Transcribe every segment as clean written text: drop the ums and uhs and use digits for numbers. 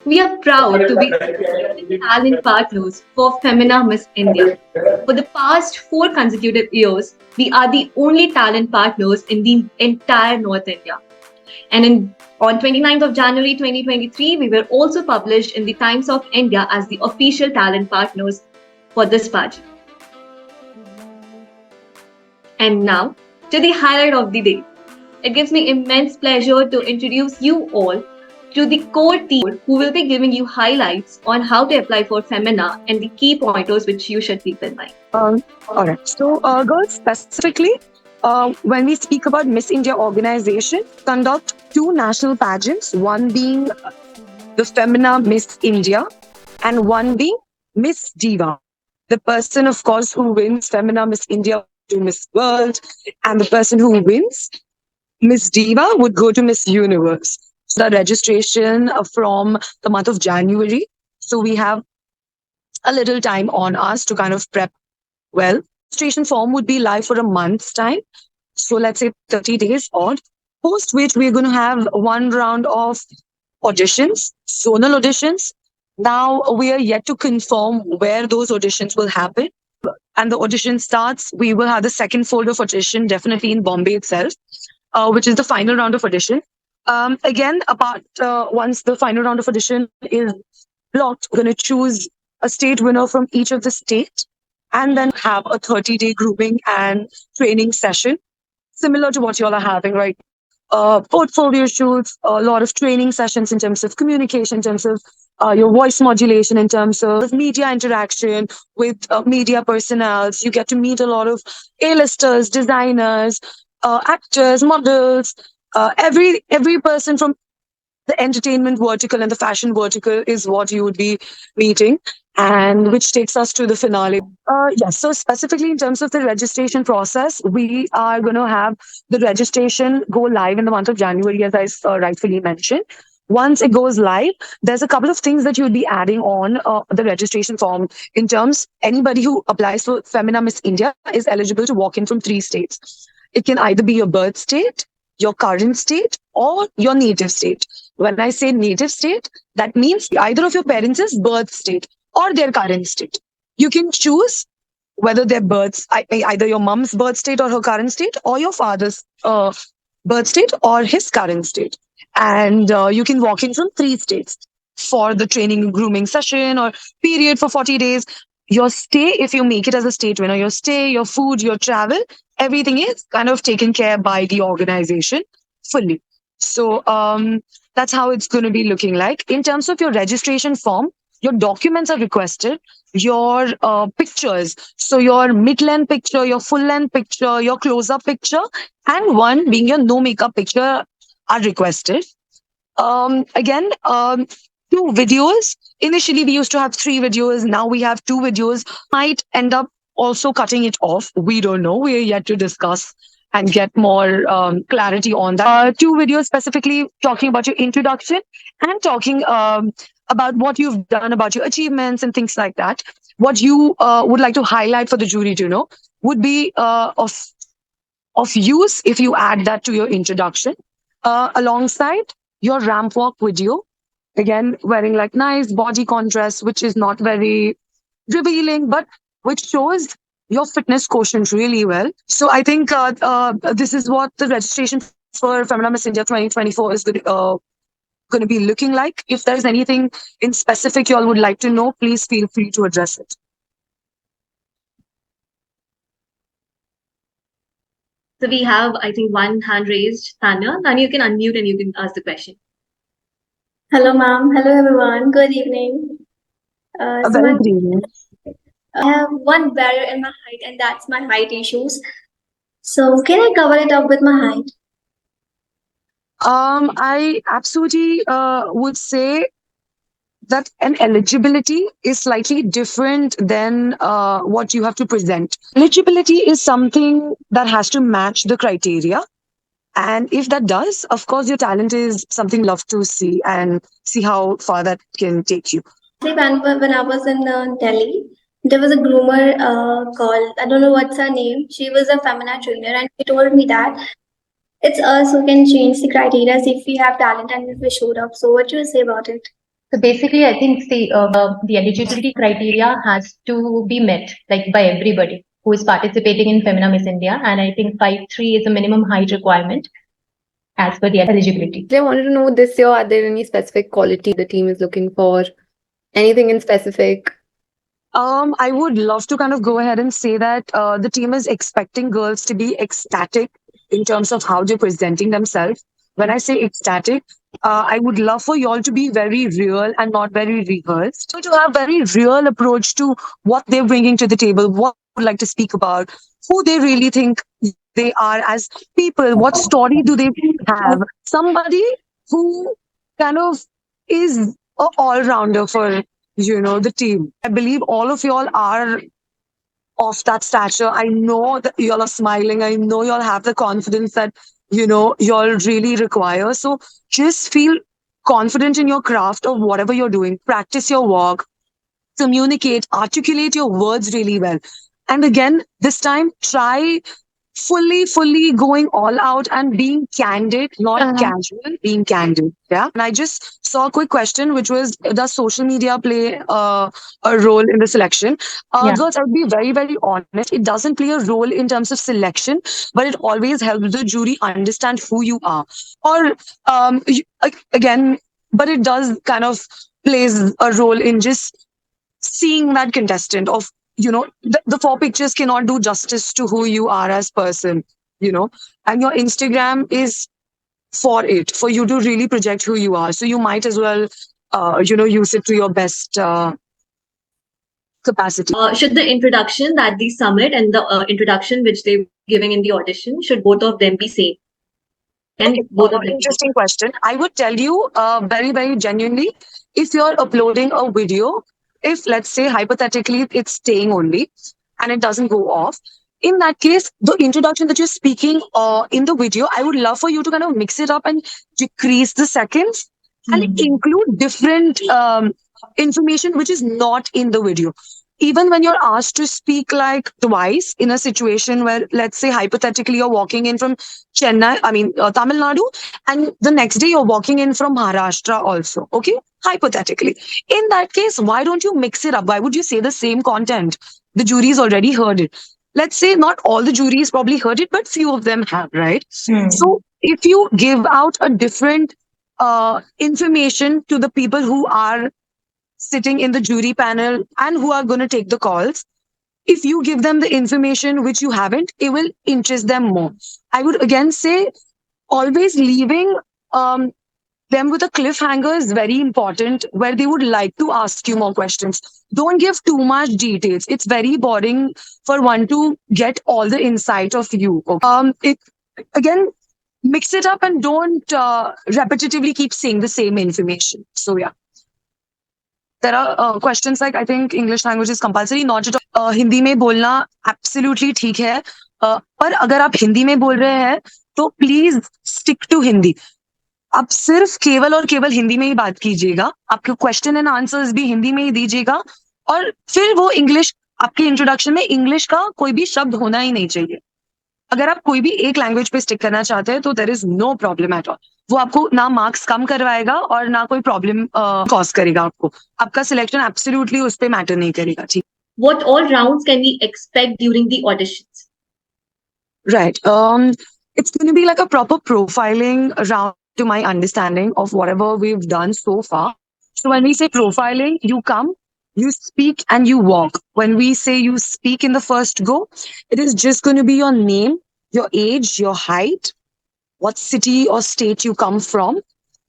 We are proud to be the talent partners for Femina Miss India. For the past 4 consecutive years, we are the only talent partners in the entire North India. And on 29th of January 2023, we were also published in the Times of India as the official talent partners for this pageant. And now to the highlight of the day. It gives me immense pleasure to introduce you all to the core team who will be giving you highlights on how to apply for Femina and the key pointers which you should keep in mind. All right. So, girls, specifically, when we speak about Miss India organization, conduct two national pageants, one being the Femina Miss India and one being Miss Diva. The person, of course, who wins Femina Miss India to Miss World, and the person who wins Miss Diva would go to Miss Universe. So the registration from the month of January. So we have a little time on us to kind of prep well. Registration form would be live for a month's time. So let's say 30 days odd. Post which we're going to have one round of auditions, zonal auditions. Now we are yet to confirm where those auditions will happen. And the audition starts, we will have the second fold of audition definitely in Bombay itself, which is the final round of audition. Again, once the final round of audition is blocked, we're going to choose a state winner from each of the states and then have a 30-day grooming and training session, similar to what you all are having, right? Portfolio shoots, a lot of training sessions in terms of communication, in terms of your voice modulation, in terms of media interaction with media personnel. You get to meet a lot of A-listers, designers, actors, models, every person from the entertainment vertical and the fashion vertical is what you would be meeting, and which takes us to the finale. Yes, so specifically in terms of the registration process, we are going to have the registration go live in the month of January, as I rightfully mentioned. Once it goes live, there's a couple of things that you'll be adding on the registration form. In terms, anybody who applies for Femina Miss India is eligible to walk in from 3 states. It can either be your birth state, your current state, or your native state. When I say native state, that means either of your parents' birth state or their current state. You can choose whether their either your mom's birth state or her current state, or your father's birth state or his current state. And you can walk in from 3 states for the training and grooming session or period for 40 days. Your stay, if you make it as a state winner, your stay, your food, your travel, everything is kind of taken care by the organization fully. So that's how it's going to be looking like. In terms of your registration form, your documents are requested, your pictures, so your mid-length picture, your full-length picture, your close-up picture, and one being your no makeup picture are requested. Again, 2 videos. Initially, we used to have 3 videos. Now we have 2 videos. Might end up also cutting it off. We don't know. We are yet to discuss and get more clarity on that. 2 videos specifically talking about your introduction and talking about what you've done, about your achievements and things like that. What you would like to highlight for the jury to know would be of use if you add that to your introduction alongside your ramp walk video. Again, wearing like nice bodycon dress, which is not very revealing, but which shows your fitness quotient really well. So I think this is what the registration for Femina Miss India 2024 is going to be looking like. If there's anything in specific you all would like to know, please feel free to address it. So we have, I think, one hand raised. Tanya, you can unmute and you can ask the question. Hello, ma'am. Hello, everyone. Good evening. A very good evening. I have one barrier in my height, and that's my height issues. So, can I cover it up with my height? I absolutely would say that an eligibility is slightly different than what you have to present. Eligibility is something that has to match the criteria. And if that does, of course, your talent is something love to see and see how far that can take you. When I was in Delhi, there was a groomer called, I don't know what's her name. She was a Femina trainer, and she told me that it's us who can change the criteria if we have talent and if we showed up. So, what do you say about it? So basically, I think the eligibility criteria has to be met like by everybody who is participating in Femina Miss India, and I think 5'3" is a minimum height requirement as per the eligibility. I wanted to know this year, are there any specific quality the team is looking for? Anything in specific? I would love to kind of go ahead and say that the team is expecting girls to be ecstatic in terms of how they're presenting themselves. When I say ecstatic, I would love for y'all to be very real and not very rehearsed. So to have very real approach to what they're bringing to the table, what they would like to speak about, who they really think they are as people, what story do they have. Somebody who kind of is a all-rounder for the team. I believe all of y'all are of that stature. I know that y'all are smiling. I know y'all have the confidence that, y'all really require. So just feel confident in your craft of whatever you're doing. Practice your walk, communicate, articulate your words really well. And again, this time, try fully going all out and being candid, not casual, being candid. Yeah. And I just saw a quick question, which was, does social media play a role in the selection? Yeah. Girls, I would be very, very honest. It doesn't play a role in terms of selection, but it always helps the jury understand who you are. Or again, but it does kind of plays a role in just seeing that contestant of the four pictures cannot do justice to who you are as person, and your Instagram is for you to really project who you are, so you might as well use it to your best capacity. Should the introduction that they submit and the introduction which they're giving in the audition, should both of them be same? And both of them Interesting question. I would tell you very, very genuinely, if you're uploading a video, if let's say hypothetically it's staying only and it doesn't go off, in that case, the introduction that you're speaking in the video, I would love for you to kind of mix it up and decrease the seconds and include different information which is not in the video. Even when you're asked to speak like twice in a situation where, let's say, hypothetically, you're walking in from Tamil Nadu, and the next day you're walking in from Maharashtra also. Okay, hypothetically. In that case, why don't you mix it up? Why would you say the same content? The jury's already heard it. Let's say not all the juries probably heard it, but few of them have, right? So if you give out a different information to the people who are sitting in the jury panel and who are going to take the calls, if you give them the information which you haven't, it will interest them more. I would again say always leaving them with a cliffhanger is very important, where they would like to ask you more questions. Don't give too much details. It's very boring for one to get all the insight of you. Again, mix it up and don't repetitively keep saying the same information. So yeah. There are questions like, I think English language is compulsory, not at all. Hindi में बोलना absolutely ठीक है, पर अगर आप हिंदी में बोल रहे हैं तो प्लीज स्टिक टू हिंदी. आप सिर्फ केवल और केवल हिंदी में ही बात कीजिएगा. आपके क्वेश्चन एंड आंसर्स भी हिंदी में ही दीजिएगा, और फिर वो इंग्लिश, आपके इंट्रोडक्शन में इंग्लिश का कोई भी शब्द होना ही नहीं चाहिए. अगर आप कोई भी एक लैंग्वेज पे स्टिक करना चाहते हैं तो there is no problem at all. वो आपको ना मार्क्स कम करवाएगा और ना कोई प्रॉब्लम कॉज करेगा आपको. आपका सिलेक्शन एब्सोल्युटली उस पे मैटर नहीं करेगा. ठीक. What all rounds can we expect during the auditions? Right. It's going to be like a proper profiling round, to my understanding of whatever we've done so far. So when we say profiling, you come, you speak, and you walk. When we say you speak in the first go, it is just going to be your name, your age, your height, what city or state you come from,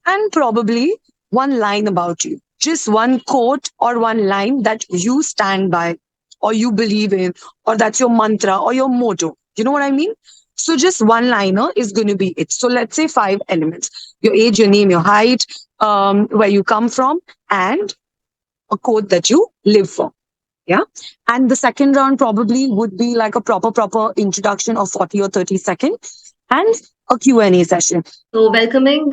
and probably one line about you. Just one quote or one line that you stand by or you believe in, or that's your mantra or your motto. You know what I mean? So just one liner is going to be it. So let's say 5 elements: your age, your name, your height, where you come from, and a quote that you live for. Yeah. And the second round probably would be like a proper introduction of 40 or 30 seconds and a Q&A session. So welcoming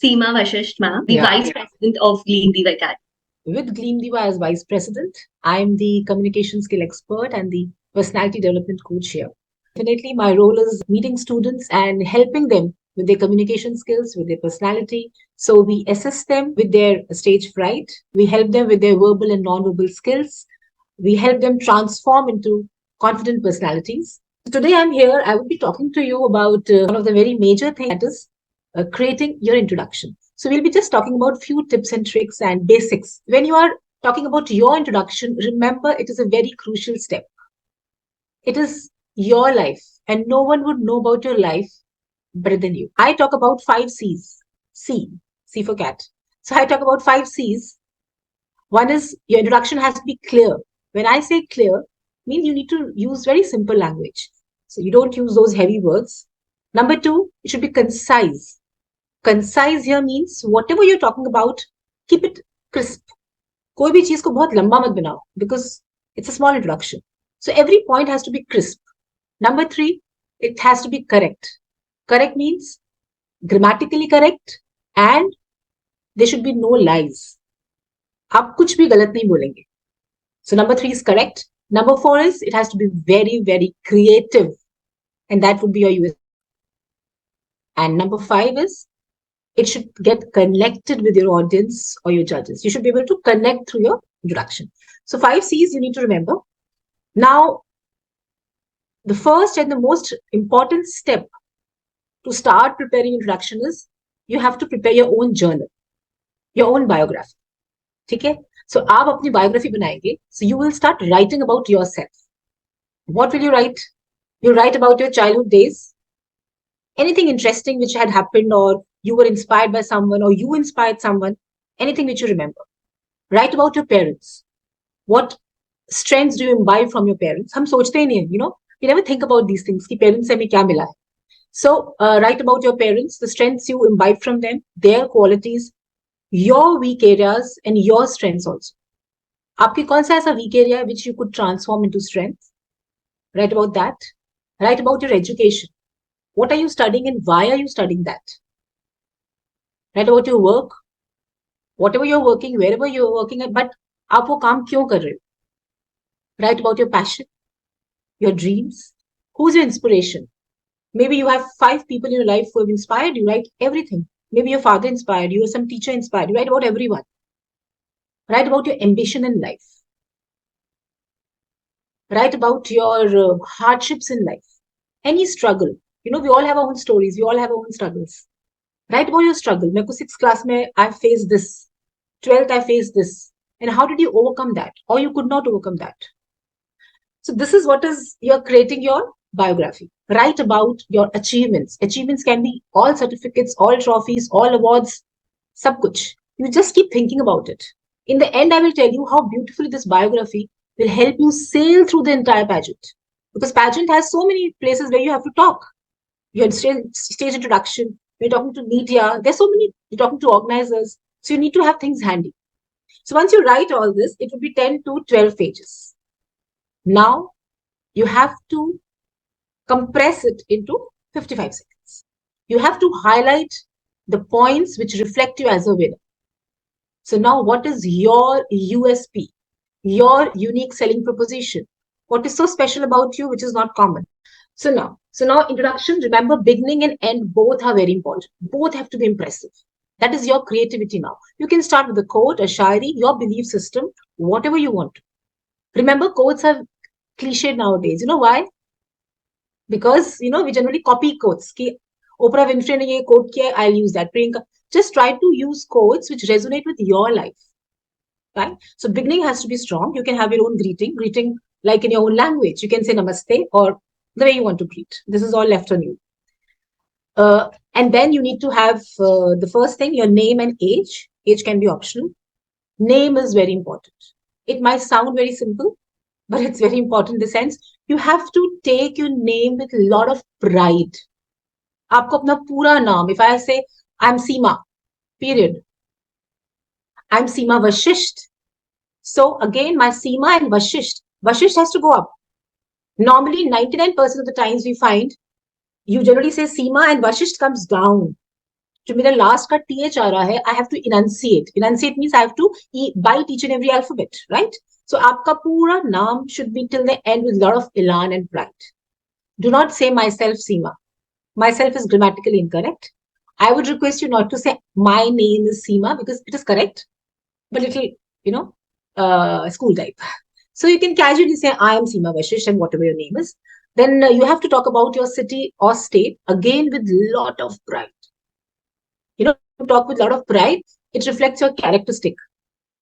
Seema Vashisht ma'am, the Vice President of Gleamdiva Academy. With Gleamdiva as Vice President, I'm the communication skill expert and the personality development coach here. Definitely, my role is meeting students and helping them with their communication skills, with their personality. So we assess them with their stage fright. We help them with their verbal and non-verbal skills. We help them transform into confident personalities. Today I'm here, I would be talking to you about one of the very major things, that is creating your introduction. So we'll be just talking about few tips and tricks and basics. When you are talking about your introduction, remember it is a very crucial step. It is your life, and no one would know about your life better than you. I talk about 5 C's. C for cat. So I talk about 5 C's. One is your introduction has to be clear. When I say clear, means you need to use very simple language. So you don't use those heavy words. Number 2, it should be concise. Concise here means whatever you're talking about, keep it crisp. कोई भी चीज को बहुत लंबा मत बनाओ, because it's a small introduction. So every point has to be crisp. Number 3, it has to be correct. Correct means grammatically correct, and there should be no lies. आप कुछ भी गलत नहीं बोलेंगे. So number 3 is correct. Number 4 is it has to be very, very creative, and that would be your USP. And number 5 is it should get connected with your audience or your judges. You should be able to connect through your introduction. So 5 C's you need to remember. Now, the first and the most important step to start preparing introduction is you have to prepare your own journal, your own biography. Okay? So आप अपनी biography बनाएंगे. So you will start writing about yourself. What will you write? You'll write about your childhood days, anything interesting which had happened, or you were inspired by someone, or you inspired someone, anything which you remember. Write about your parents. What strengths do you imbibe from your parents? हम सोचते ही नहीं हैं, you know, we never think about these things कि parents से हमें क्या मिला है. So write about your parents, the strengths you imbibe from them, their qualities, your weak areas, and your strengths also. आपकी कौन सा ऐसा weak area है which you could transform into strength? Write about that. Write about your education. What are you studying and why are you studying that? Write about your work. Whatever you're working, wherever you're working at, but आप वो काम क्यों कर रहे हो? Write about your passion, your dreams. Who's your inspiration? Maybe you have 5 people in your life who have inspired you. Write everything. Maybe your father inspired you, or some teacher inspired you. Write about everyone. Write about your ambition in life. Write about your hardships in life. Any struggle. You know, we all have our own stories. We all have our own struggles. Write about your struggle. मेरे को 6th class में I faced this. 12th I faced this. And how did you overcome that? Or you could not overcome that. So this is what is, you're creating your biography. Write about your achievements. Achievements can be all certificates, all trophies, all awards, sab kuch. You just keep thinking about it. In the end, I will tell you how beautifully this biography will help you sail through the entire pageant. Because pageant has so many places where you have to talk. Your stage introduction, you're talking to media, there's so many, you're talking to organizers. So you need to have things handy. So once you write all this, it will be 10 to 12 pages. Now, you have to compress it into 55 seconds. You have to highlight the points which reflect you as a winner. So now what is your USP, your unique selling proposition? What is so special about you which is not common? So now introduction, remember beginning and end both are very important. Both have to be impressive. That is your creativity now. You can start with a quote, a shairi, your belief system, whatever you want. Remember, quotes are cliched nowadays. You know why? Because, you know, we generally copy quotes. Ki Oprah Winfrey ne ye quote kiya, I'll use that. Priyanka, just try to use quotes which resonate with your life. Right? So beginning has to be strong. You can have your own greeting like in your own language. You can say namaste or the way you want to greet. This is all left on you. And then you need to have the first thing, your name and age. Age can be optional. Name is very important. It might sound very simple, but it's very important in the sense you have to take your name with a lot of pride. आपको अपना पूरा नाम, if I say I'm Seema, period. I'm Seema Vashisht. So again, my Seema and Vashisht has to go up. Normally, 99% of the times we find you generally say Seema and Vashisht comes down. जो मेरा last का TH आ रहा है, I have to enunciate. Enunciate means I have to bite each and every alphabet, right? So आपका पूरा नाम should be till the end with a lot of elan and pride. Do not say myself Seema. myself is grammatically incorrect, I would request you not to say my name is Seema because it is correct, but little, school type. So you can casually say, I am Seema Vashish and whatever your name is. Then you have to talk about your city or state again with lot of pride. You talk with a lot of pride, it reflects your characteristic,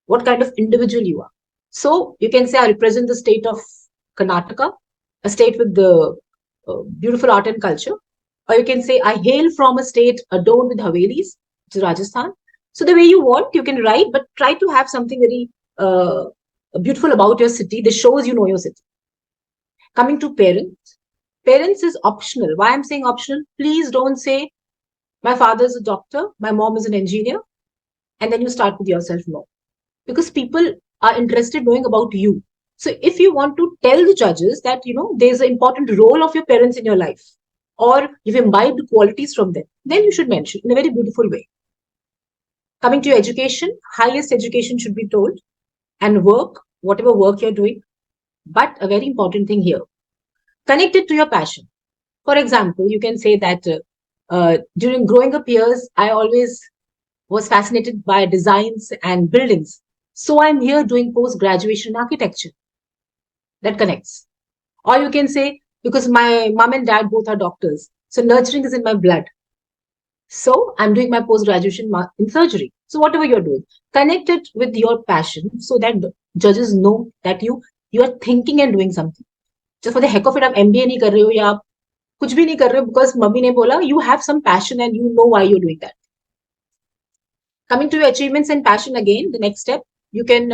what kind of individual you are. So you can say, I represent the state of Karnataka, a state with the beautiful art and culture. Or you can say, I hail from a state adorned with Havelis, which is Rajasthan. So the way you want, you can write, but try to have something very beautiful about your city. This shows you know your city. Coming to parents, parents is optional. Why I'm saying optional? Please don't say, my father is a doctor, my mom is an engineer, and then you start with yourself. No, because people are interested knowing about you. So if you want to tell the judges that there's an important role of your parents in your life, or you've imbibed qualities from them, then you should mention in a very beautiful way. Coming to your education, highest education should be told, and work, whatever work you're doing. But a very important thing here, connect it to your passion. For example, you can say that during growing up years, I always was fascinated by designs and buildings. So I'm here doing post-graduation architecture. That connects. Or you can say, because my mom and dad both are doctors, so nurturing is in my blood. So I'm doing my post-graduation in surgery. So whatever you're doing, connect it with your passion so that the judges know that you are thinking and doing something. Just for the heck of it, आप MBA नहीं कर रहे हो या आप कुछ भी नहीं कर रहे हो because मम्मी ने बोला, you have some passion and you know why you're doing that. Coming to your achievements and passion again, the next step, you can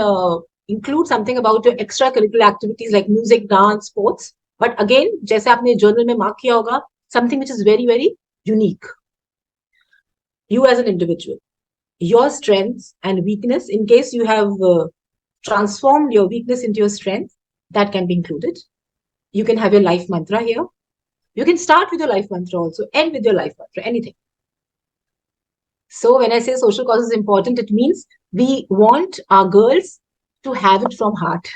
include something about your extracurricular activities like music, dance, sports. But again, जैसे आपने journal में mark किया होगा, something which is very, very unique. You as an individual, your strengths and weakness, in case you have transformed your weakness into your strength, that can be included. You can have your life mantra here. You can start with your life mantra also, end with your life mantra, anything. So when I say social cause is important, it means we want our girls to have it from heart,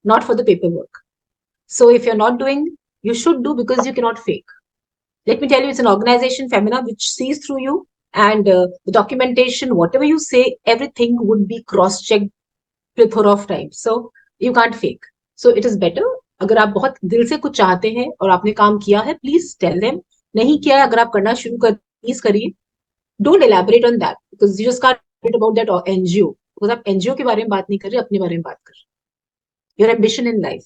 not for the paperwork. So if you're not doing, you should do because you cannot fake. Let me tell you, it's an organization, Femina, which sees through you, and the documentation, whatever you say, everything would be cross-checked plethora of times. So you can't fake. So it is better. अगर आप बहुत दिल से कुछ चाहते हैं और आपने काम किया है, please tell them. नहीं किया है, अगर आप करना शुरू कर, please करिए. Don't elaborate on that because you just can't elaborate about that NGO. Because आप NGO के बारे में बात नहीं कर रहे, अपने बारे में बात कर रहे. Your ambition in life.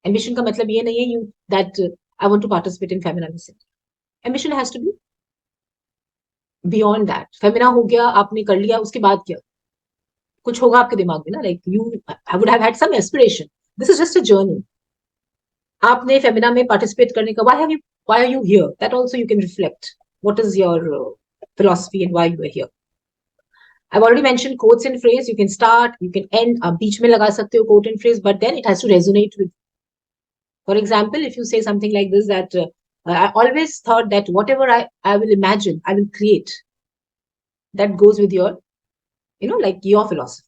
Ambition का मतलब ये नहीं है that I want to participate in Femina Miss India. Ambition has to be beyond that. Femina हो गया, आपने कर लिया, उसके बाद क्या? कुछ होगा आपके दिमाग में ना, like you would have had some aspiration. This is just a journey. आपने Femina में participate करने का, why are you here? That also you can reflect. What is your philosophy and why you are here? I've already mentioned quotes and phrase. You can start, you can end. आप बीच में लगा सकते हो quote and phrase, but then it has to resonate with. For example, if you say something like this, that I always thought that whatever I will imagine, I will create. That goes with your, like your philosophy.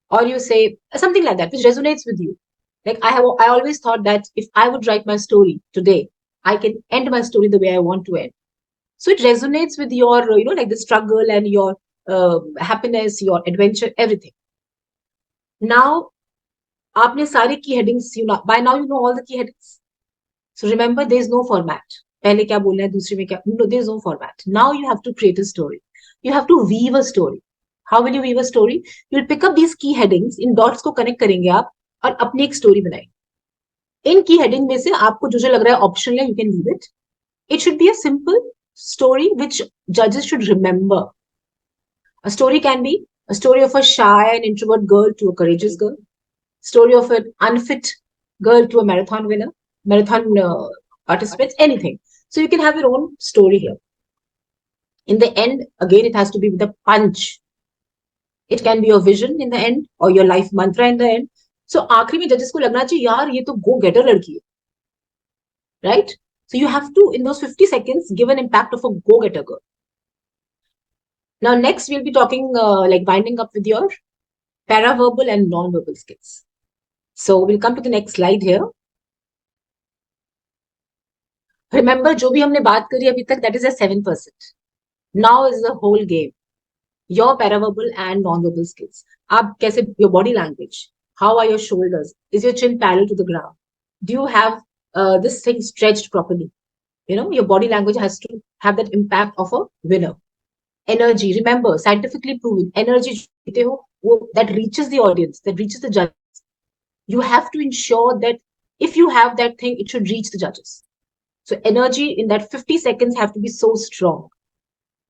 Or you say something like that, which resonates with you. Like I always thought that if I would write my story today, I can end my story the way I want to end. So it resonates with your, like the struggle and your happiness, your adventure, everything. Now, आपने सारे key headings, by now you know all the key headings. So remember, there is no format. पहले क्या बोलना है, दूसरे में क्या? No, there is no format. Now you have to create a story. You have to weave a story. How will you weave a story? You'll pick up these key headings, in dots को connect करेंगे आप और अपनी एक story बनाएंगे. इन key heading में से आपको जो लग रहा है optional है, you can leave it. It should be a simple story which judges should remember. A story can be a story of a shy and introvert girl to a courageous girl. Story of an unfit girl to a marathon winner, marathon participants, anything. So you can have your own story here. In the end, again, it has to be with a punch. It can be your vision in the end or your life mantra in the end. So आखिरी में judges को लगना चाहिए यार ये तो go getter लड़की है, right? So you have to, in those 50 seconds, give an impact of a go getter girl. Now next we'll be talking like winding up with your paraverbal and non-verbal skills. So we'll come to the next slide here. Remember, जो भी हमने बात करी अभी तक, that is a 7%. Now is the whole game. Your paraverbal and non-verbal skills. आप कैसे, your body language. How are your shoulders? Is your chin parallel to the ground? Do you have this thing stretched properly? You know, your body language has to have that impact of a winner. Energy, remember, scientifically proven, energy that reaches the audience, that reaches the judges. You have to ensure that if you have that thing, it should reach the judges. So energy in that 50 seconds have to be so strong.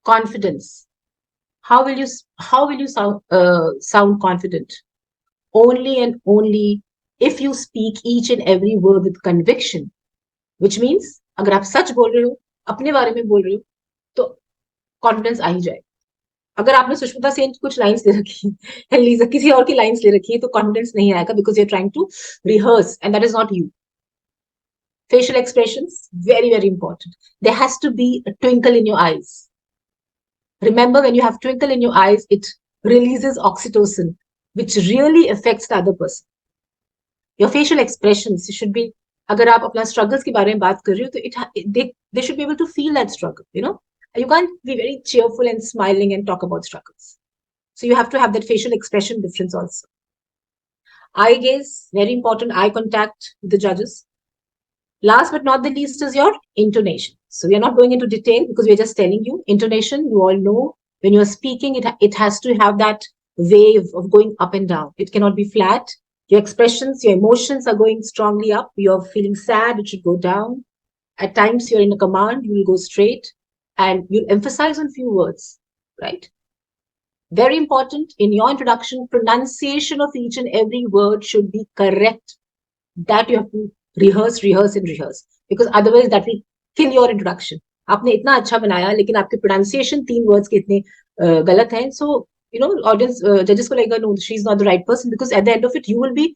Confidence. How will you sound confident? Only and only if you speak each and every word with conviction. Which means अगर आप सच बोल रहे हो, अपने बारे में बोल रहे हो, तो कॉन्फिडेंस आ ही जाए. अगर आपने सुष्मिता सेन की कुछ लाइंस ले रखी है, लीजा किसी और की लाइंस ले रखी है, तो कॉन्फिडेंस नहीं आएगा, because you are trying to rehearse and that is not you. Facial expressions, very, very important. There has to be a twinkle in your eyes. Remember, when you have twinkle in your eyes, it releases oxytocin, which really affects the other person. Your facial expressions should be, अगर आप अपना struggles के बारे में बात कर रहे हो, तो they should be able to feel that struggle, you know. You can't be very cheerful and smiling and talk about struggles. So you have to have that facial expression difference also. Eye gaze, very important, eye contact with the judges. Last but not the least is your intonation. So we are not going into detail because we're just telling you intonation. You all know when you're speaking, it has to have that wave of going up and down. It cannot be flat. Your expressions, your emotions are going strongly up. You're feeling sad, it should go down. At times you're in a command, you will go straight and you'll emphasize on few words, right? Very important in your introduction, pronunciation of each and every word should be correct. That you have to rehearse because otherwise that will kill your introduction. आपने इतना अच्छा बनाया लेकिन आपके pronunciation 3 words के इतने गलत हैं, so you know audience judges को लगेगा no, she's not the right person, because at the end of it you will be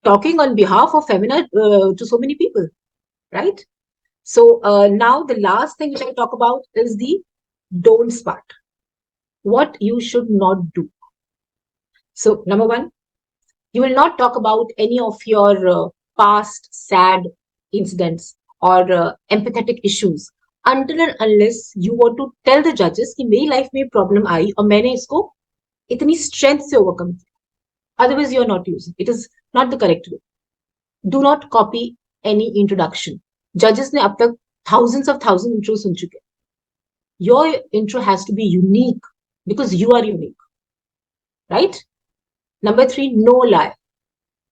talking on behalf of Femina to so many people, right? So now the last thing which I talk about is the don'ts part. What you should not do. So number 1, you will not talk about any of your past sad incidents or empathetic issues until and unless you want to tell the judges कि मेरी life में problem आई और मैंने इसको इतनी strength से overcome किया. Otherwise you are not using. It is not the correct way. Do not copy any introduction. Judges ने अब तक thousands intros सुन चुके. Your intro has to be unique because you are unique, right? Number 3, no lie.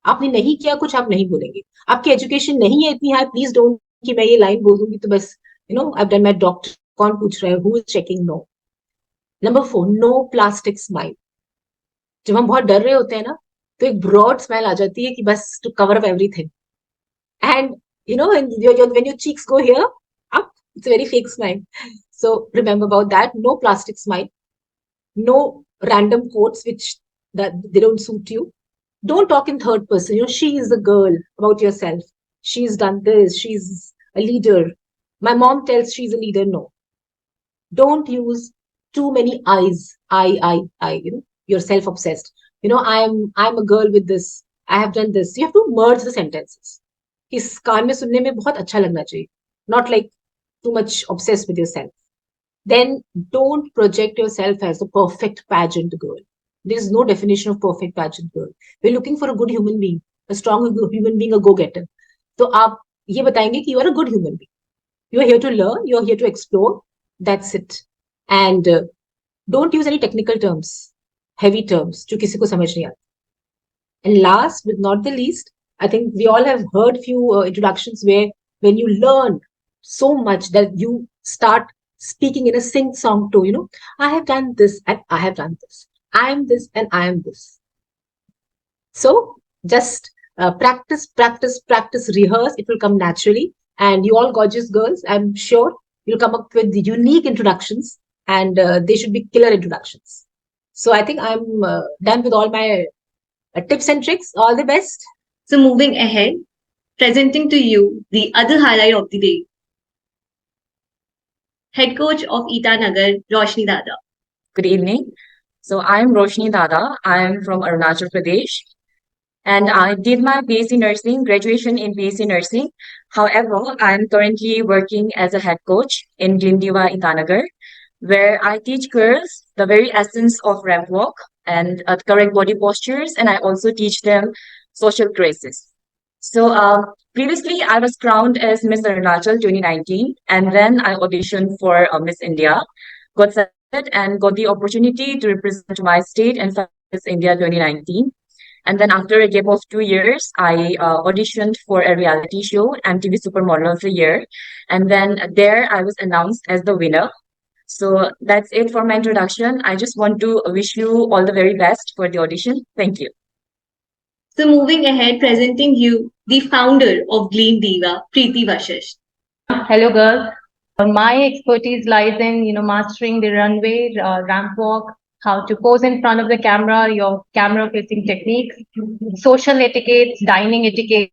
आपने नहीं किया कुछ, आप नहीं बोलेंगे. आपकी एजुकेशन नहीं है इतनी हाई, प्लीज डोंट कि मैं ये लाइन बोल दूंगी तो बस you know I have done my doctor. कौन पूछ रहा है, who is checking? No. Number 4, no plastic smile. जब हम बहुत डर रहे होते हैं ना, तो एक ब्रॉड स्माइल आ जाती है कि बस to cover up everything, and you know when your cheeks go here up, it's a very fake smile. So remember about that. No plastic smile, no random quotes which that they don't suit you. Don't talk in third person. You know, she is the girl, about yourself. She's done this. She's a leader. My mom tells she's a leader. No. Don't use too many I's. I. You know, you're self-obsessed. You know, I'm a girl with this. I have done this. You have to merge the sentences. इस कान में सुनने में बहुत अच्छा लगना चाहिए. Not like too much obsessed with yourself. Then don't project yourself as the perfect pageant girl. There is no definition of perfect pageant girl. We're looking for a good human being, a strong human being, a go-getter. So आप ये बताएंगे कि you are a good human being. You are here to learn. You are here to explore. That's it. And don't use any technical terms, heavy terms, जो किसी को समझ नहीं आता. And last but not the least, I think we all have heard few introductions where when you learn so much that you start speaking in a sing-song tone, you know, I have done this and I have done this. I am this and I am this. So just practice, rehearse. It will come naturally. And you all gorgeous girls, I'm sure you'll come up with unique introductions, and they should be killer introductions. So I think I'm done with all my tips and tricks. All the best. So moving ahead, presenting to you the other highlight of the day. Head coach of Itanagar, Roshni Dada. Good evening. So I'm Roshni Dada. I am from Arunachal Pradesh. and I did my BSc Nursing, graduation in BSc Nursing. However, I'm currently working as a head coach in Gleamdiva Itanagar, where I teach girls the very essence of ramp walk and correct body postures, and I also teach them social graces. So previously, I was crowned as Miss Arunachal 2019, and then I auditioned for Miss India, got selected, and got the opportunity to represent my state and Miss India 2019. And then after a gap of 2 years, I auditioned for a reality show, MTV Supermodel of the Year. And then there I was announced as the winner. So that's it for my introduction. I just want to wish you all the very best for the audition. Thank you. So moving ahead, presenting you the founder of Gleamdiva, Preeti Vashish. Hello, girls. My expertise lies in, mastering the runway, ramp walk, how to pose in front of the camera, your camera facing techniques, social etiquettes, dining etiquettes,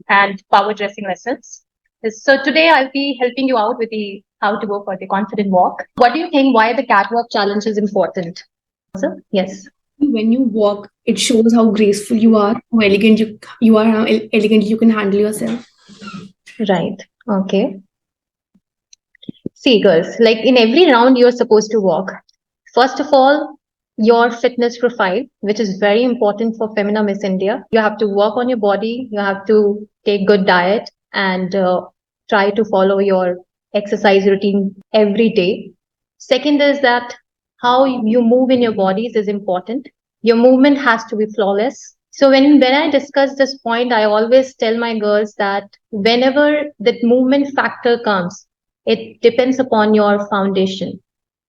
and power dressing lessons. So today I'll be helping you out with the how to go for the confident walk. What do you think? Why the catwalk challenge is important? Yes. When you walk, it shows how graceful you are, how elegant you are, how elegant you can handle yourself. Right. Okay. See, girls, like in every round you're supposed to walk. First of all, your fitness profile, which is very important for Femina Miss India. You have to work on your body. You have to take good diet and try to follow your exercise routine every day. Second is that how you move in your bodies is important. Your movement has to be flawless. So when I discuss this point, I always tell my girls that whenever that movement factor comes, it depends upon your foundation.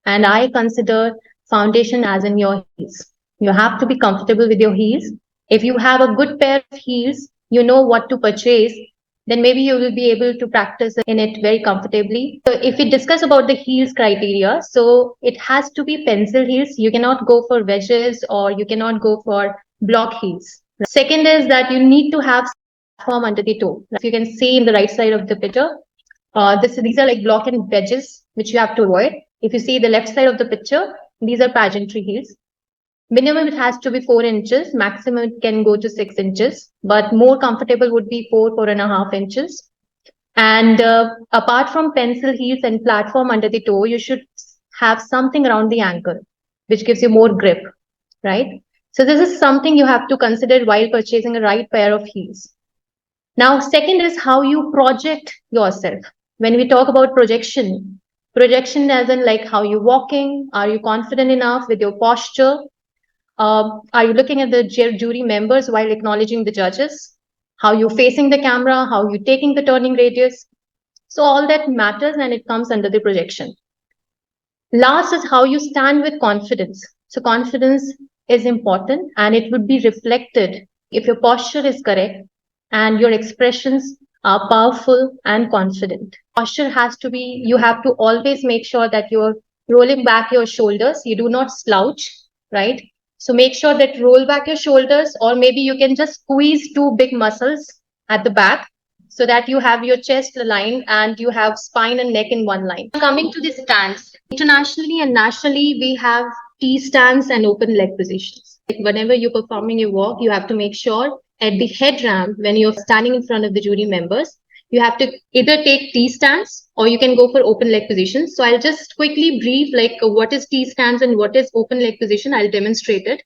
And I consider foundation as in your heels. You have to be comfortable with your heels. If you have a good pair of heels, you know what to purchase, then maybe you will be able to practice in it very comfortably. So if we discuss about the heels criteria, so it has to be pencil heels. You cannot go for wedges or you cannot go for block heels. Second is that you need to have platform under the toe. If you can see in the right side of the picture, these are like block and wedges, which you have to avoid. If you see the left side of the picture, these are pageantry heels. Minimum it has to be 4 inches, maximum it can go to 6 inches, but more comfortable would be 4.5 inches. And apart from pencil heels and platform under the toe, you should have something around the ankle, which gives you more grip, right? So this is something you have to consider while purchasing a right pair of heels. Now, second is how you project yourself. When we talk about projection as in like how you're walking, are you confident enough with your posture? Are you looking at the jury members while acknowledging the judges? How you facing the camera? How you taking the turning radius? So all that matters and it comes under the projection. Last is how you stand with confidence. So confidence is important and it would be reflected if your posture is correct and your expressions are powerful and confident. Posture has to be, you have to always make sure that you're rolling back your shoulders. You do not slouch, right? So make sure that roll back your shoulders, or maybe you can just squeeze two big muscles at the back so that you have your chest aligned and you have spine and neck in one line. Coming to the stance, internationally and nationally, we have T stance and open leg positions. Like whenever you're performing your walk, you have to make sure at the head ramp, when you're standing in front of the jury members, you have to either take T stance or you can go for open leg position. So I'll just quickly brief like what is T stance and what is open leg position. I'll demonstrate it.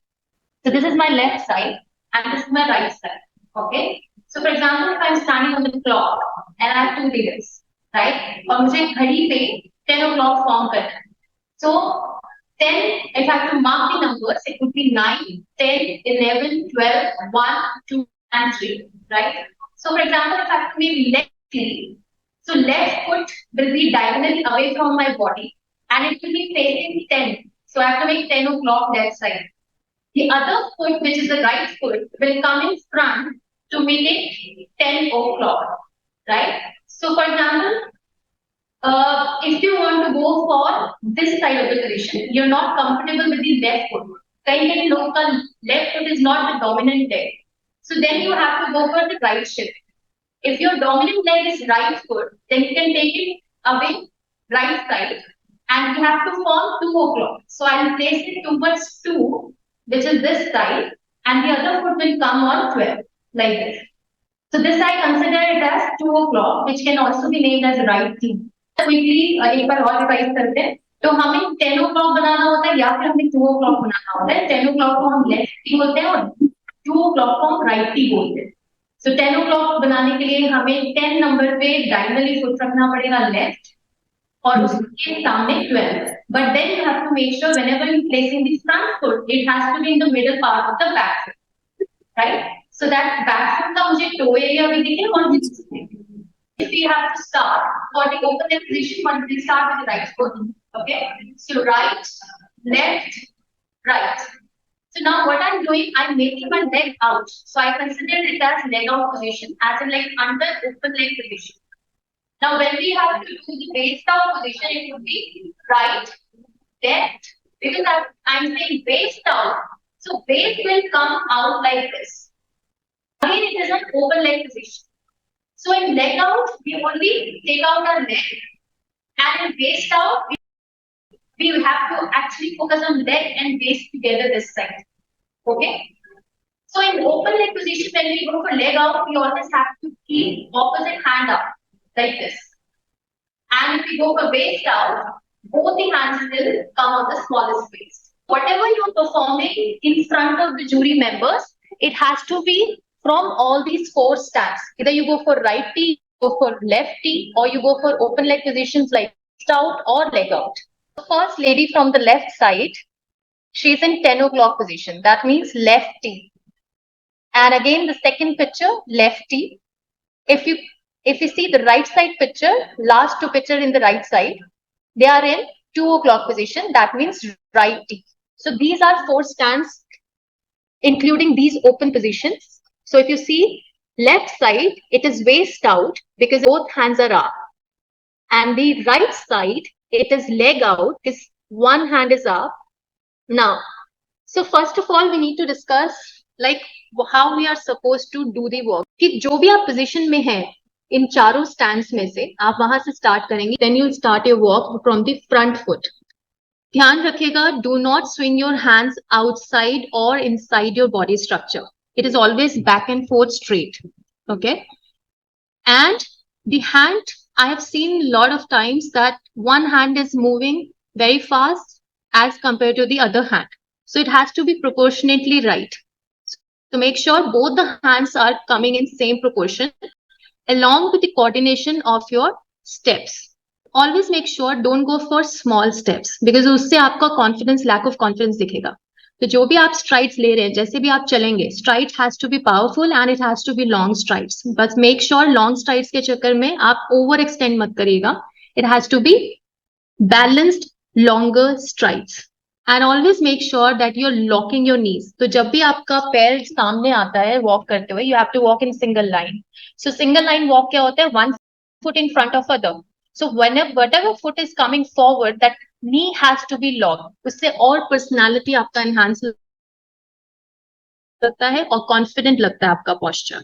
So this is my left side and this is my right side. Okay. So for example, if I'm standing on the clock and I have two figures, right? और मुझे घड़ी पे 10 o'clock form करना है. So 10, if I have to mark the numbers, it would be 9, 10, 11, 12, 1, 2, and 3, right? So for example, if I have to make left feet, so left foot will be diagonally away from my body and it will be facing 10. So I have to make 10 o'clock left side. The other foot, which is the right foot, will come in front to make it 10 o'clock, right? So for example, if you want to go for this side of the position, you're not comfortable with the left foot. Kind of local left foot is not the dominant leg. So then you have to go for the right shift. If your dominant leg is right foot, then you can take it away right side and you have to form 2 o'clock. So I'll place it towards 2, which is this side, and the other foot will come on 12, like this. So this I consider it as 2 o'clock, which can also be named as right knee. Quickly एक बार और revise करते हैं. तो हमें 10 o'clock बनाना होता है या फिर हमें 2 o'clock बनाना होता है. 10 o'clock को हम left टी बोलते हैं और 2 o'clock को हम right टी बोलते हैं. So 10 o'clock बनाने के लिए हमें 10 नंबर पे diagonally foot रखना पड़ेगा left और उसके सामने 12. But then you have to make sure whenever you placing the front foot, it has to be in the middle part of the back foot, right? So that back foot का मुझे toe area भी दिखे और if we have to start for the open leg position, but we start with the right foot. Okay, so right, left, right. So now what I'm doing, I'm making my leg out. So I consider it as leg out position, as in like under open leg position. Now when we have to do the waist out position, it would be right, left, because I'm saying waist out. So waist will come out like this. Again, it is an open leg position. So in leg out, we only take out our leg, and in waist out, we have to actually focus on leg and waist together this side. Okay. So in open leg position, when we go for leg out, we always have to keep opposite hand up like this. And if we go for waist out, both the hands will come on the smallest waist. Whatever you're performing in front of the jury members, it has to be from all these 4 stands. Either you go for right T, go for left T, or you go for open leg positions like waist out or leg out. The first lady from the left side, she's in 10 o'clock position. That means left T. And again, the second picture, left T. If you see the right side picture, last 2 picture in the right side, they are in 2 o'clock position. That means right T. So these are 4 stands, including these open positions. So if you see left side, it is waist out because both hands are up. And the right side, it is leg out because one hand is up. Now, so first of all, we need to discuss like how we are supposed to do the work. कि जो भी आप position में हैं, इन चारों stands में से आप वहां से start करेंगे. Then you'll start your work from the front foot. ध्यान रखिएगा, do not swing your hands outside or inside your body structure. It is always back and forth straight. Okay. And the hand, I have seen a lot of times that one hand is moving very fast as compared to the other hand. So it has to be proportionately right. So make sure both the hands are coming in same proportion along with the coordination of your steps. Always make sure don't go for small steps because उससे आपका confidence, lack of confidence दिखेगा. तो जो भी आप strides ले रहे हैं, जैसे भी आप चलेंगे, stride has to be powerful and it has to be long strides. But make sure long strides के चक्कर में आप overextend मत करिएगा. It has to be balanced, longer strides. And always make sure that you're locking your knees. तो जब भी आपका पैर सामने आता है walk करते हुए, you have to walk in single line. So single line walk क्या होता है? One foot in front of other. So whatever foot is coming forward, that knee has to be locked. उससे और personality आपका enhance लगता है और confident लगता है आपका posture.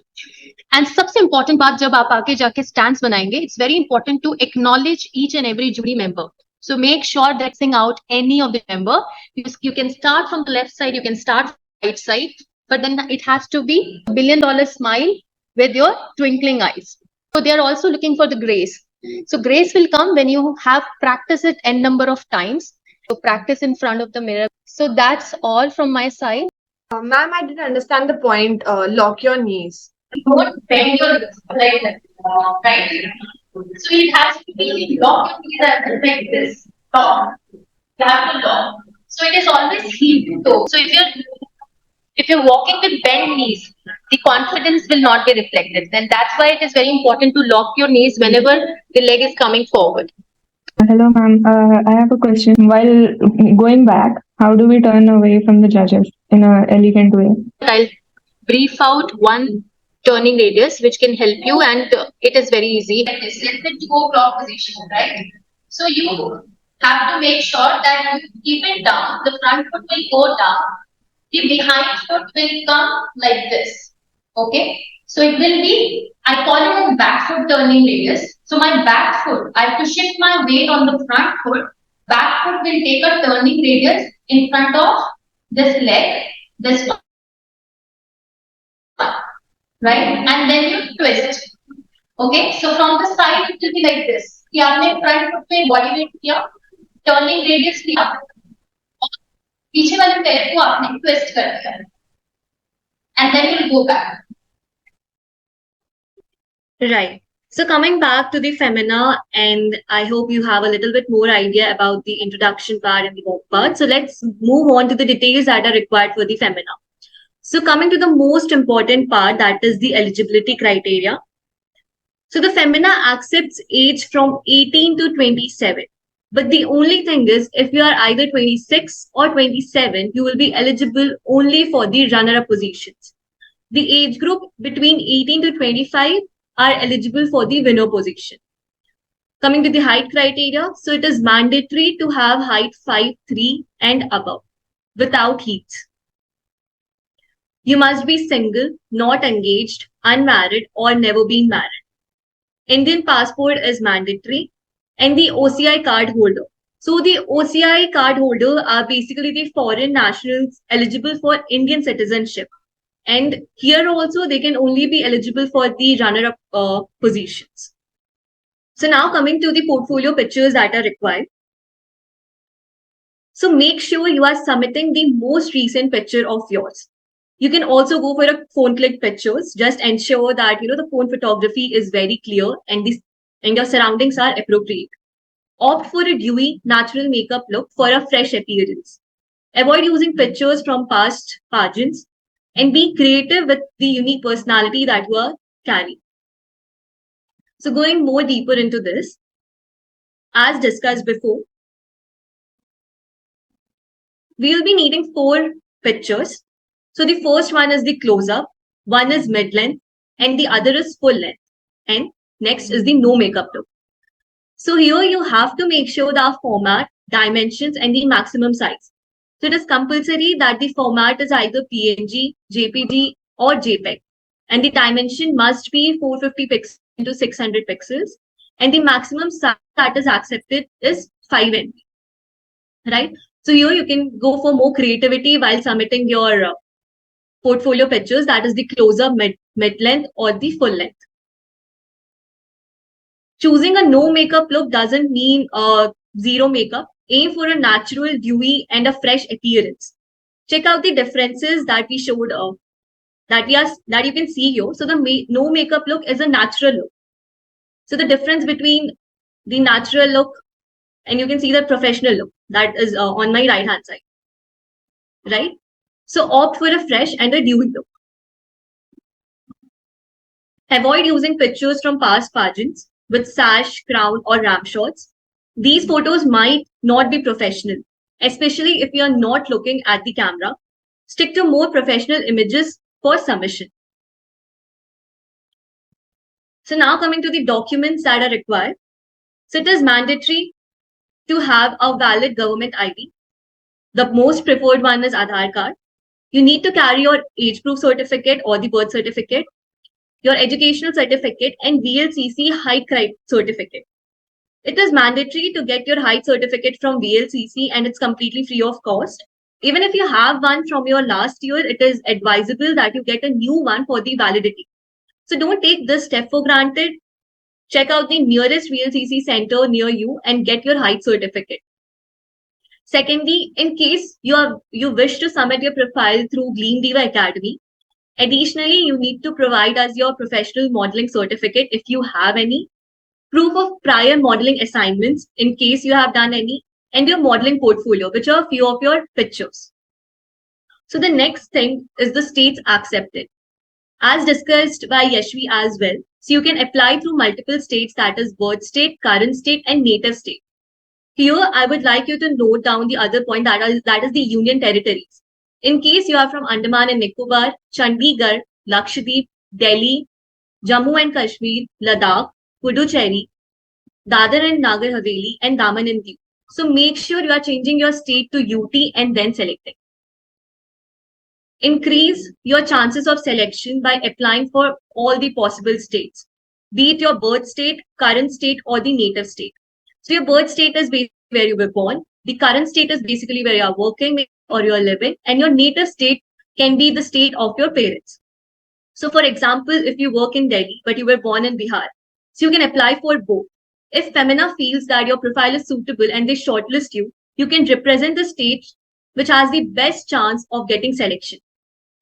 And सबसे important बात जब आप आगे जाके stands बनाएंगे, it's very important to acknowledge each and every jury member. So make sure that sing out any of the member. You can start from the left side, you can start from the right side, but then it has to be $1 billion smile with your twinkling eyes. So they are also looking for the grace. So grace will come when you have practiced it n number of times. So practice in front of the mirror. So that's all from my side. Ma'am, I didn't understand the point. Lock your knees. Don't bend your leg right? So it has to be lock your knees like this. Lock. You have to lock. So it is always heel to toe. So if you're walking with bent knees, the confidence will not be reflected. Then that's why it is very important to lock your knees whenever the leg is coming forward. Hello, ma'am. I have a question. While going back, how do we turn away from the judges in an elegant way? I'll brief out one turning radius which can help you, and it is very easy. Let's say 2 o'clock position, right? So you have to make sure that you keep it down. The front foot will go down. The behind foot will come like this. Okay. So it will be, I call it a back foot turning radius. So my back foot, I have to shift my weight on the front foot. Back foot will take a turning radius in front of this leg, this one. right? And then you twist. Okay, so from the side it will be like this कि आपने front foot पे body weight किया, turning radius लिया, पीछे वाले पैर को आपने twist कर दिया, and then you'll go back. Right. So coming back to the Femina, and I hope you have a little bit more idea about the introduction part and the work part. So let's move on to the details that are required for the Femina. So coming to the most important part, that is the eligibility criteria. So the Femina accepts age from 18 to 27. But the only thing is, if you are either 26 or 27, you will be eligible only for the runner-up positions. The age group between 18 to 25 are eligible for the winner position. Coming to the height criteria, so it is mandatory to have height 5'3" and above, without heat. You must be single, not engaged, unmarried, or never been married. Indian passport is mandatory, and the OCI card holder. So the OCI card holder are basically the foreign nationals eligible for Indian citizenship. And here also they can only be eligible for the runner-up positions. So now coming to the portfolio pictures that are required. So make sure you are submitting the most recent picture of yours. You can also go for a phone click pictures. Just ensure that the phone photography is very clear and your surroundings are appropriate. Opt for a dewy, natural makeup look for a fresh appearance. Avoid using pictures from past pageants and be creative with the unique personality that you are carrying. So going more deeper into this, as discussed before, we will be needing 4 pictures. So the first one is the close-up, one is mid-length, and the other is full length. And next is the no makeup look. So here you have to make sure the format, dimensions, and the maximum size. So it is compulsory that the format is either PNG, JPG, or JPEG. And the dimension must be 450 pixels into 600 pixels. And the maximum size that is accepted is 5 MB. Right? So here you can go for more creativity while submitting your portfolio pictures, that is the close-up, mid-length, or the full length. Choosing a no makeup look doesn't mean zero makeup. Aim for a natural, dewy, and a fresh appearance. Check out the differences that we showed that you can see here. So the no makeup look is a natural look. So the difference between the natural look and you can see the professional look that is on my right hand side, right? So opt for a fresh and a dewy look. Avoid using pictures from past pageants with sash, crown, or ram shots. These photos might not be professional, especially if you are not looking at the camera. Stick to more professional images for submission. So now coming to the documents that are required. So it is mandatory to have a valid government ID. The most preferred one is Aadhaar card. You need to carry your age proof certificate or the birth certificate, your educational certificate, and VLCC height certificate. It is mandatory to get your height certificate from VLCC and it's completely free of cost. Even if you have one from your last year, it is advisable that you get a new one for the validity. So don't take this step for granted. Check out the nearest VLCC center near you and get your height certificate. Secondly, in case you wish to submit your profile through Gleamdiva Academy, additionally, you need to provide us your professional modeling certificate if you have any, proof of prior modeling assignments in case you have done any, and your modeling portfolio, which are a few of your pictures. So the next thing is the states accepted. As discussed by Yashvi as well, so you can apply through multiple states, that is birth state, current state, and native state. Here, I would like you to note down the other point, that is the union territories. In case you are from Andaman and Nicobar, Chandigarh, Lakshadweep, Delhi, Jammu and Kashmir, Ladakh, Puducherry, Dadar and Nagar Haveli, and Daman and Diu. So make sure you are changing your state to UT and then selecting. Increase your chances of selection by applying for all the possible states, be it your birth state, current state, or the native state. So your birth state is basically where you were born. The current state is basically where you are working or you are living, and your native state can be the state of your parents. So, for example, if you work in Delhi, but you were born in Bihar, so you can apply for both. If Femina feels that your profile is suitable and they shortlist you, you can represent the state which has the best chance of getting selection.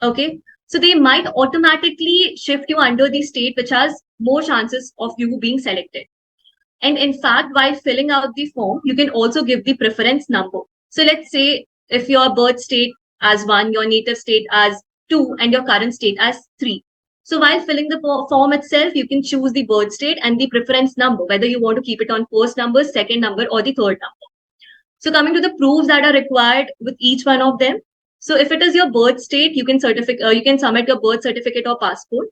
Okay. So they might automatically shift you under the state which has more chances of you being selected. And in fact, while filling out the form, you can also give the preference number. So let's say if your birth state as 1, your native state as 2, and your current state as 3. So while filling the form itself, you can choose the birth state and the preference number, whether you want to keep it on first number, second number, or the third number. So coming to the proofs that are required with each one of them. So if it is your birth state, you can submit your birth certificate or passport.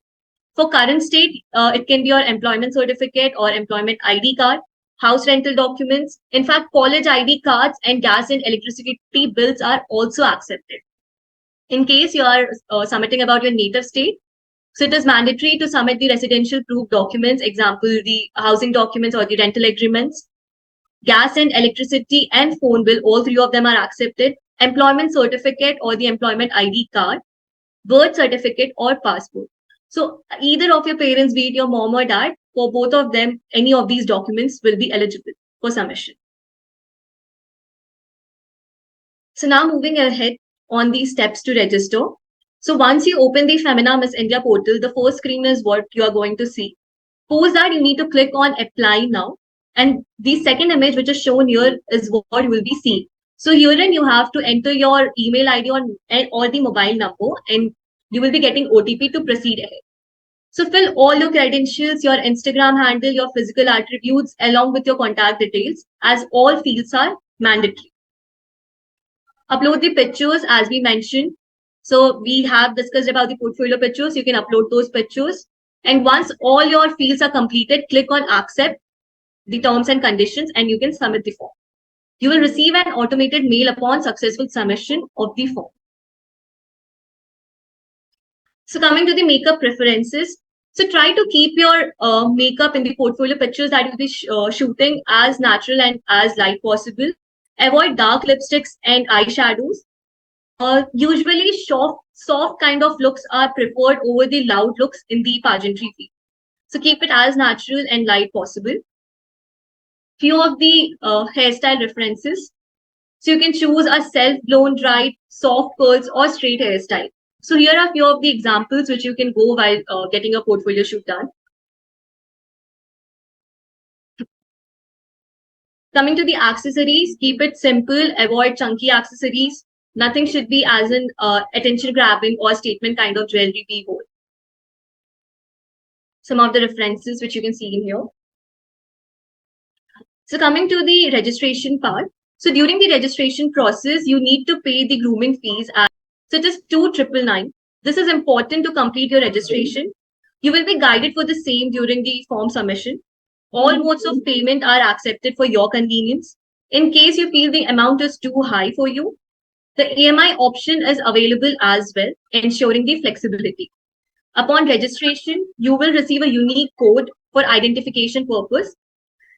For current state, it can be your employment certificate or employment ID card, house rental documents. In fact, college ID cards and gas and electricity bills are also accepted. In case you are submitting about your native state, so it is mandatory to submit the residential proof documents, example, the housing documents or the rental agreements. Gas and electricity and phone bill, all three of them are accepted. Employment certificate or the employment ID card, birth certificate or passport. So either of your parents, be it your mom or dad, for both of them, any of these documents will be eligible for submission. So now moving ahead on the steps to register. So once you open the Femina Miss India portal, the first screen is what you are going to see. Post that, you need to click on apply now. And the second image which is shown here is what you will be seeing. So herein you have to enter your email ID or the mobile number, and you will be getting OTP to proceed ahead. So fill all your credentials, your Instagram handle, your physical attributes, along with your contact details, as all fields are mandatory. Upload the pictures as we mentioned. So we have discussed about the portfolio pictures. You can upload those pictures. And once all your fields are completed, click on accept the terms and conditions, and you can submit the form. You will receive an automated mail upon successful submission of the form. So coming to the makeup preferences, so try to keep your makeup in the portfolio pictures that you'll be shooting as natural and as light possible. Avoid dark lipsticks and eyeshadows. Usually soft kind of looks are preferred over the loud looks in the pageantry field. So keep it as natural and light possible. Few of the hairstyle references. So you can choose a self-blown dried, soft curls, or straight hairstyle. So here are a few of the examples which you can go while getting a portfolio shoot done. Coming to the accessories, keep it simple, avoid chunky accessories. Nothing should be as an attention grabbing or statement kind of jewelry we hold. Some of the references which you can see in here. So coming to the registration part. So during the registration process, you need to pay the grooming fees. So it is 2,999. This is important to complete your registration. You will be guided for the same during the form submission. All modes of payment are accepted for your convenience. In case you feel the amount is too high for you, the EMI option is available as well, ensuring the flexibility. Upon registration, you will receive a unique code for identification purpose.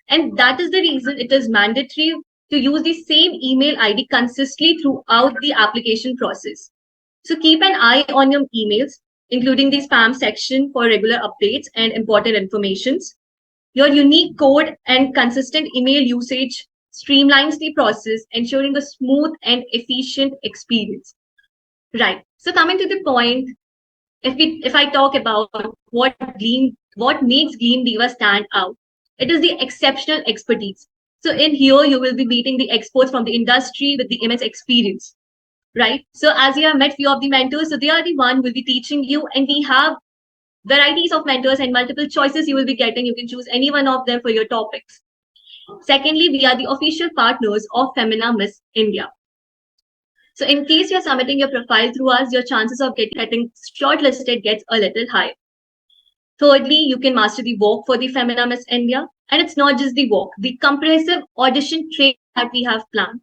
And that is the reason it is mandatory to use the same email ID consistently throughout the application process. So keep an eye on your emails, including the spam section for regular updates and important informations. Your unique code and consistent email usage streamlines the process, ensuring a smooth and efficient experience. Right. So coming to the point, if I talk about what makes Gleamdiva stand out, it is the exceptional expertise. So in here, you will be meeting the experts from the industry with the immense experience, right? So as you have met few of the mentors, so they are the one who will be teaching you, and we have varieties of mentors and multiple choices you will be getting. You can choose any one of them for your topics. Secondly, we are the official partners of Femina Miss India. So in case you're submitting your profile through us, your chances of getting shortlisted gets a little higher. Thirdly, you can master the walk for the Femina Miss India. And it's not just the walk, the comprehensive audition training that we have planned.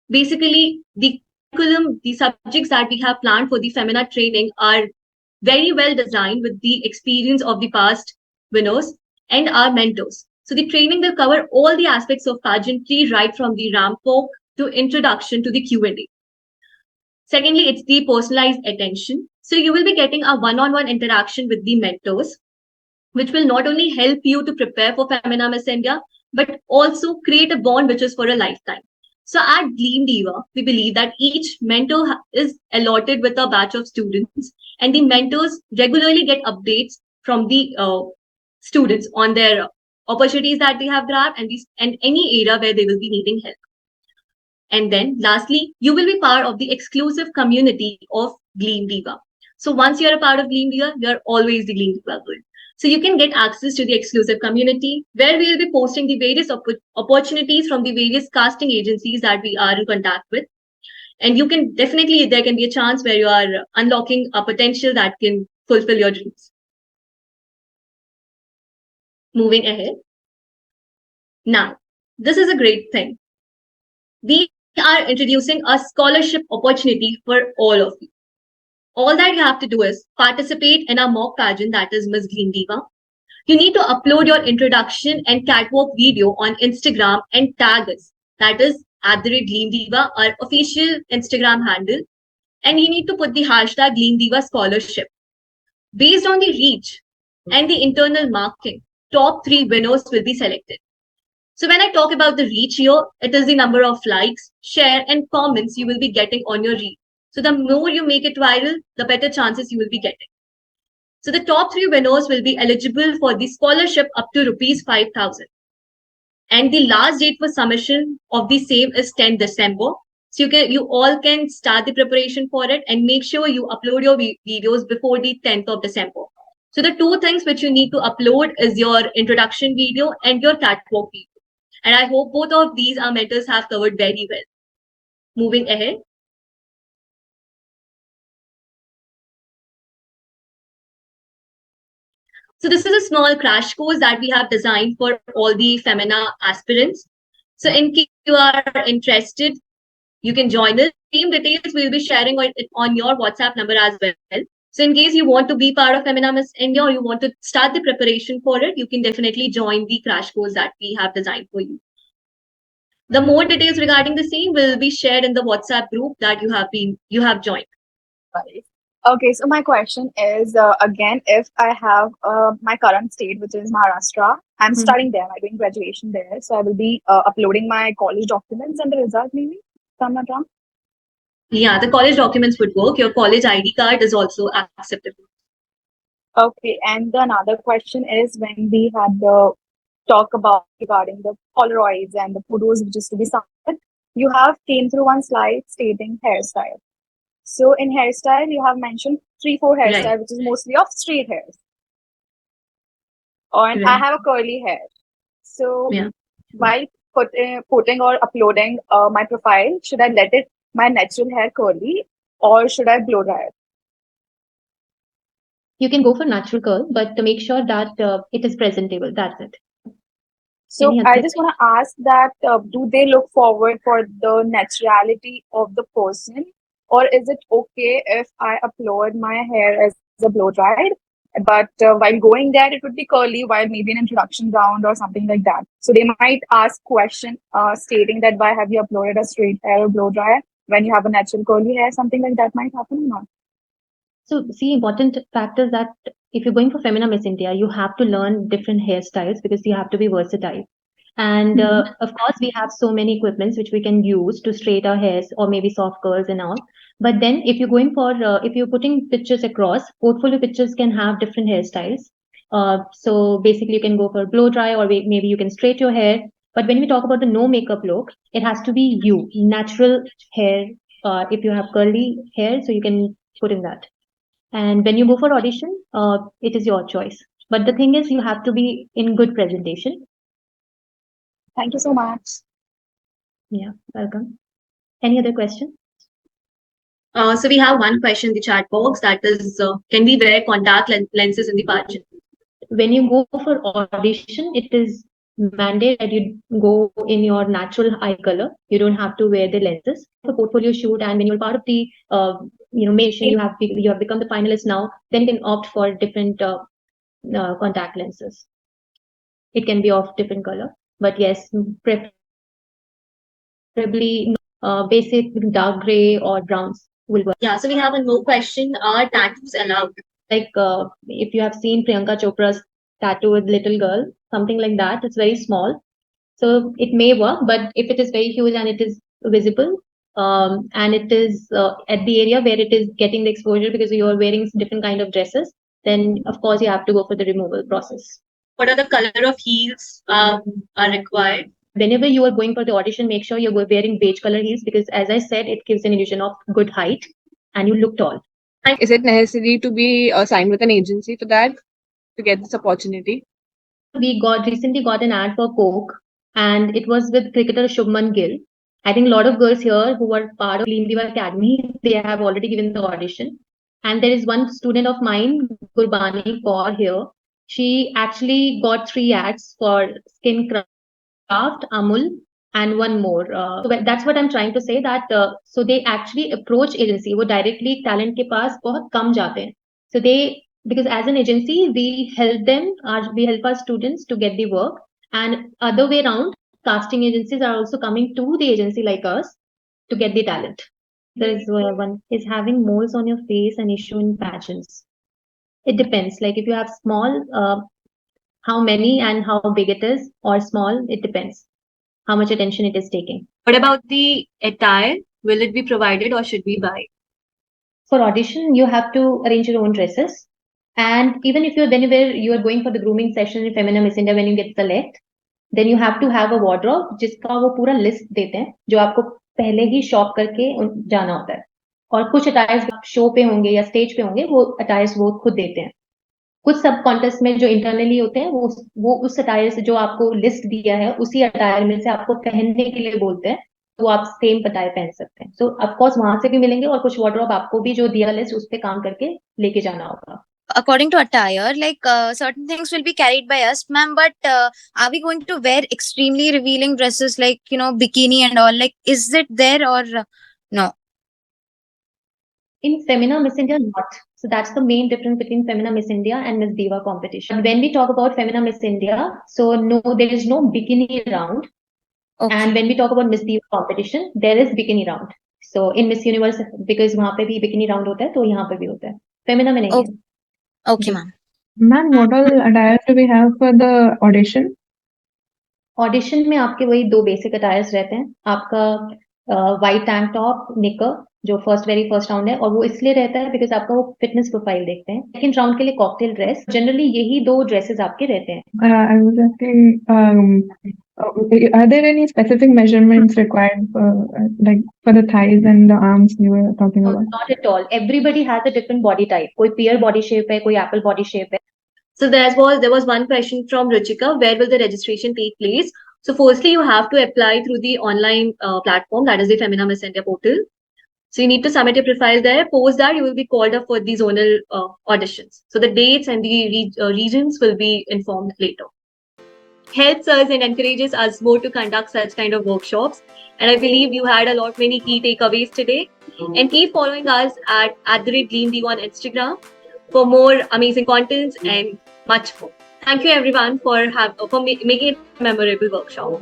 Basically, the curriculum, the subjects that we have planned for the Femina training are very well designed with the experience of the past winners and our mentors. So the training will cover all the aspects of pageantry, right from the ramp walk to introduction to the Q&A. Secondly, it's the personalized attention. So you will be getting a one-on-one interaction with the mentors, which will not only help you to prepare for Femina Miss India, but also create a bond which is for a lifetime. So at Gleamdiva, we believe that each mentor is allotted with a batch of students, and the mentors regularly get updates from the students on their opportunities that they have grabbed and any area where they will be needing help. And then lastly, you will be part of the exclusive community of Gleamdiva. So once you're a part of Gleamdiva, you're always the Gleamdiva girl. So you can get access to the exclusive community where we will be posting the various opportunities from the various casting agencies that we are in contact with. And you can definitely, there can be a chance where you are unlocking a potential that can fulfill your dreams. Moving ahead. Now, this is a great thing. We are introducing a scholarship opportunity for all of you. All that you have to do is participate in a mock pageant that is Miss Gleamdiva. You need to upload your introduction and catwalk video on Instagram and tag us. That is @Gleamdiva, our official Instagram handle. And you need to put the hashtag Gleamdiva Scholarship. Based on the reach and the internal marking, top 3 winners will be selected. So when I talk about the reach here, it is the number of likes, share, and comments you will be getting on your reel. So the more you make it viral, the better chances you will be getting. So the top 3 winners will be eligible for the scholarship up to rupees 5,000. And the last date for submission of the same is 10 December. So you all can start the preparation for it and make sure you upload your videos before the 10th of December. So the 2 things which you need to upload is your introduction video and your catwalk video. And I hope both of these our mentors have covered very well. Moving ahead. So this is a small crash course that we have designed for all the Femina aspirants. So in case you are interested, you can join us. Same details we'll be sharing on your WhatsApp number as well. So in case you want to be part of Femina Miss India or you want to start the preparation for it, you can definitely join the crash course that we have designed for you. The more details regarding the same will be shared in the WhatsApp group that you have joined. Okay, so my question is again, if I have my current state, which is Maharashtra, I'm studying there, I'm doing graduation there, so I will be uploading my college documents and the result, maybe, if I'm not wrong. Yeah, the college documents would work. Your college ID card is also acceptable. Okay, and the another question is when we had the talk about regarding the Polaroids and the photos which is to be submitted, you have came through one slide stating hairstyle. So in hairstyle, you have mentioned 3-4 hairstyle, Right. which is mostly of straight hairs. And I Right. have a curly hair. So Yeah. while putting or uploading my profile, should I let it my natural hair curly or should I blow dry it? You can go for natural curl, but to make sure that it is presentable. That's it. So Any I other just want to ask that do they look forward for the naturality of the person, or is it okay if I upload my hair as a blow dried, but while going there it would be curly while maybe an introduction round or something like that? So they might ask question stating that why have you uploaded a straight hair or blow dryer when you have a natural curly hair? Something like that might happen or not. So, see, important fact is that if you're going for Femina Miss India, you have to learn different hairstyles because you have to be versatile. And of course, we have so many equipments which we can use to straight our hairs or maybe soft curls and all. But then, if you're going for, if you're putting pictures across, portfolio pictures can have different hairstyles. So basically, you can go for blow dry or maybe you can straight your hair. But when we talk about the no makeup look, it has to be you, natural hair. If you have curly hair, so you can put in that. And when you go for audition, it is your choice. But the thing is, you have to be in good presentation. Thank you so much. Yeah, welcome. Any other question? So we have one question in the chat box that is, can we wear contact lenses in the pageant? When you go for audition, it is mandated that you go in your natural eye color. You don't have to wear the lenses. For portfolio shoot, and when you're part of the mission, you have become the finalist now. Then you can opt for different contact lenses. It can be of different color, but yes, preferably basic dark gray or browns. will work. Yeah, so we have one more question. Are tattoos allowed? Like if you have seen Priyanka Chopra's tattoo with little girl, something like that, it's very small. So it may work, but if it is very huge and it is visible, and it is at the area where it is getting the exposure because you are wearing different kind of dresses, then of course you have to go for the removal process. What are the color of heels are required? Whenever you are going for the audition, make sure you're wearing beige color heels because, as I said, it gives an illusion of good height and you look tall. Is it necessary to be signed with an agency for that to get this opportunity? We recently got an ad for Coke, and it was with cricketer Shubman Gill. I think a lot of girls here who are part of Gleamdiva Academy, they have already given the audition. And there is one student of mine, Gurbani Kaur here. She actually got 3 ads for Skin Craft, Amul, and one more. So that's what I'm trying to say, that so they actually approach agency. वो directly talent के पास बहुत कम जाते हैं. So because as an agency, we help our students to get the work, and other way around, casting agencies are also coming to the agency like us to get the talent. There is one is having moles on your face an issue in pageants. It depends. Like if you have small, how many and how big it is, or small, it depends how much attention it is taking. What about the attire? Will it be provided or should we buy? For audition, you have to arrange your own dresses. And even if whenever you are going for the grooming session in Femina Miss India, when you get select, then you have to have a wardrobe जिसका वो पूरा list देते हैं जो आपको पहले ही shop करके जाना होता है. और कुछ अटायर्स शो पे होंगे या स्टेज पे होंगे, वो अटायर्स वो खुद देते हैं. कुछ सब कॉन्टेस्ट में जो इंटरनली होते हैं वो उस अटायर से जो आपको लिस्ट दिया है उसी अटायर में से आपको पहनने के लिए बोलते हैं, तो आप सेम अटायर पहन सकते हैं. सो ऑफकोर्स वहां से भी मिलेंगे और कुछ वार्डरोब आपको भी जो दिया लिस्ट उस पर काम करके लेके जाना होगा. According to attire, like certain things will be carried by us, ma'am, but are we going to wear extremely revealing dresses like, bikini and all? Like, is it there or no? In Femina Miss India, not. So that's the main difference between Femina Miss India and Miss Diva competition. When we talk about Femina Miss India, so no, there is no bikini round. Okay. And when we talk about Miss Diva competition, there is bikini round. So in Miss Universe, because वहाँ पे भी bikini round होता है, तो यहाँ पे भी होता है. Femina में नहीं है. Okay, ma'am. Ma'am, what all attires do we have for the audition? Audition में आपके वही 2 बेसिक अटायर्स रहते हैं. आपका वाइट टैंक टॉप, निकर, जो वेरी फर्स्ट राउंड है, और वो इसलिए रहता है बिकॉज आपका वो फिटनेस प्रोफाइल देखते हैं. सेकंड राउंड के लिए कॉकटेल ड्रेस. जनरली यही 2 ड्रेसेस आपके रहते हैं. I was asking, are there any specific measurements required for the thighs and the arms you were talking about? Not at all. Everybody has a different body type. कोई pear body shape है, कोई apple body shape है. So there was one question from Ruchika. Where will the registration take place? So firstly, you have to apply through the online platform, that is the Femina Miss India portal. So you need to submit your profile there. Post that, you will be called up for the zonal auditions. So the dates and the regions will be informed later. Helps us and encourages us more to conduct such kind of workshops. And I believe you had many key takeaways today. And keep following us at @Gleamdiva on Instagram for more amazing contents and much more. Thank you everyone for making it a memorable workshop.